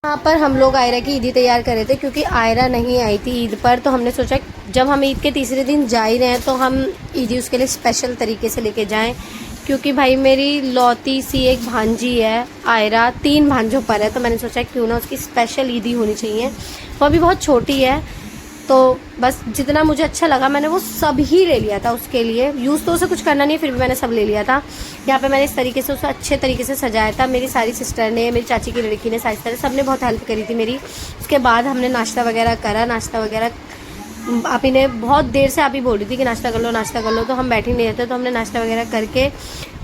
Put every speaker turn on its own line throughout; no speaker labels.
यहाँ पर हम लोग आयरा की ईदी तैयार कर रहे थे क्योंकि आयरा नहीं आई थी ईद पर। तो हमने सोचा जब हम ईद के तीसरे दिन जा ही रहे हैं तो हम ईदी उसके लिए स्पेशल तरीके से लेके जाएं, क्योंकि भाई मेरी लौती सी एक भांजी है आयरा, 3 भांजों पर है। तो मैंने सोचा क्यों ना उसकी स्पेशल ईदी होनी चाहिए। वो अभी बहुत छोटी है, तो बस जितना मुझे अच्छा लगा मैंने वो सब ही ले लिया था उसके लिए। यूज़ तो उसे कुछ करना नहीं है, फिर भी मैंने सब ले लिया था। यहाँ पे मैंने इस तरीके से उसे अच्छे तरीके से सजाया था। मेरी सारी सिस्टर ने, मेरी चाची की लड़की ने, सारी सिस्टर सब ने बहुत हेल्प करी थी मेरी। उसके बाद हमने नाश्ता वगैरह करा। नाश्ता वगैरह आप ही ने बहुत देर से आप ही बोल रही थी कि नाश्ता कर लो नाश्ता कर लो, तो हम बैठे नहीं रहते। तो हमने नाश्ता वगैरह करके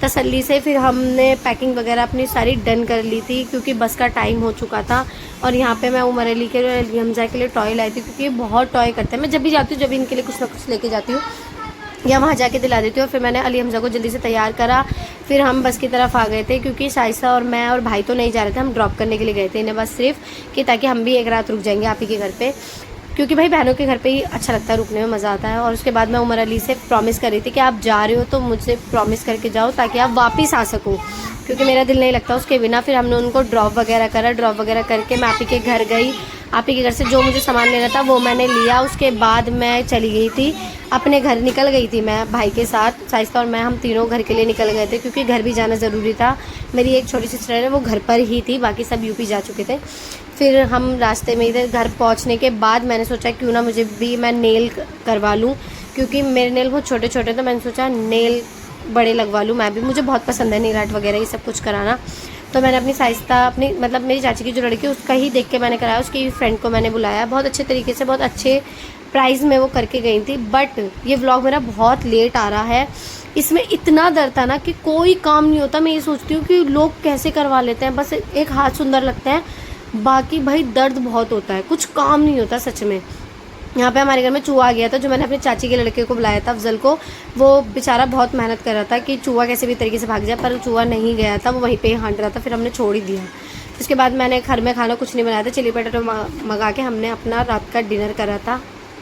तसल्ली से फिर हमने पैकिंग वगैरह अपनी सारी डन कर ली थी, क्योंकि बस का टाइम हो चुका था। और यहाँ पे मैं उमर अली के अली हमजा के लिए टॉय लाई थी, क्योंकि ये बहुत टॉय करते हैं। मैं जब भी जाती हूँ जब भी इनके लिए कुछ ना कुछ लेके जाती हूँ या वहाँ जाके दिला देती हूँ। फिर मैंने अली हमजा को जल्दी से तैयार करा। फिर हम बस की तरफ आ गए थे, क्योंकि शाइसा और मैं और भाई तो नहीं जा रहे थे, हम ड्रॉप करने के लिए गए थे इन्हें बस सिर्फ कि ताकि हम भी एक रात रुक जाएंगे आप ही के घर पे, क्योंकि भाई बहनों के घर पे ही अच्छा लगता है, रुकने में मज़ा आता है। और उसके बाद मैं उमर अली से प्रॉमिस कर रही थी कि आप जा रहे हो तो मुझसे प्रॉमिस करके जाओ ताकि आप वापस आ सको, क्योंकि मेरा दिल नहीं लगता उसके बिना। फिर हमने उनको ड्रॉप वगैरह करा। ड्रॉप वगैरह करके मैं आप ही के घर गई। आप ही के घर से जो मुझे सामान लेना था वो मैंने लिया। उसके बाद मैं चली गई थी अपने घर, निकल गई थी मैं भाई के साथ। साइस्ता और मैं हम तीनों घर के लिए निकल गए थे, क्योंकि घर भी जाना ज़रूरी था। मेरी एक छोटी सिस्टर है वो घर पर ही थी, बाकी सब यूपी जा चुके थे। फिर हम रास्ते में इधर घर पहुंचने के बाद मैंने सोचा क्यों ना मुझे भी मैं नेल करवा लूं, क्योंकि मेरे नेल बहुत छोटे छोटे, तो मैंने सोचा नेल बड़े लगवा लूँ मैं भी। मुझे बहुत पसंद है नेल आर्ट वगैरह ये सब कुछ कराना। तो मैंने अपनी साइस्ता, अपनी मतलब मेरी चाची की जो लड़की है उसका ही देख के मैंने कराया। उसकी फ्रेंड को मैंने बुलाया, बहुत अच्छे तरीके से बहुत अच्छे प्राइस में वो करके गई थी। बट ये व्लॉग मेरा बहुत लेट आ रहा है। इसमें इतना डर था ना कि कोई काम नहीं होता। मैं ये सोचती हूँ कि लोग कैसे करवा लेते हैं, बस एक हाथ सुंदर लगता है, बाकी भाई दर्द बहुत होता है, कुछ काम नहीं होता सच में। यहाँ पे हमारे घर में चूहा आ गया था, जो मैंने अपने चाची के लड़के को बुलाया था अफजल को। वो बेचारा बहुत मेहनत कर रहा था कि चूहा कैसे भी तरीके से भाग जाए, पर चूहा नहीं गया था, वो वहीं पे ही हाँट रहा था। फिर हमने छोड़ ही दिया। उसके बाद मैंने घर में खाना कुछ नहीं बनाया था, चिली पटेटो मंगा के हमने अपना रात का डिनर करा था।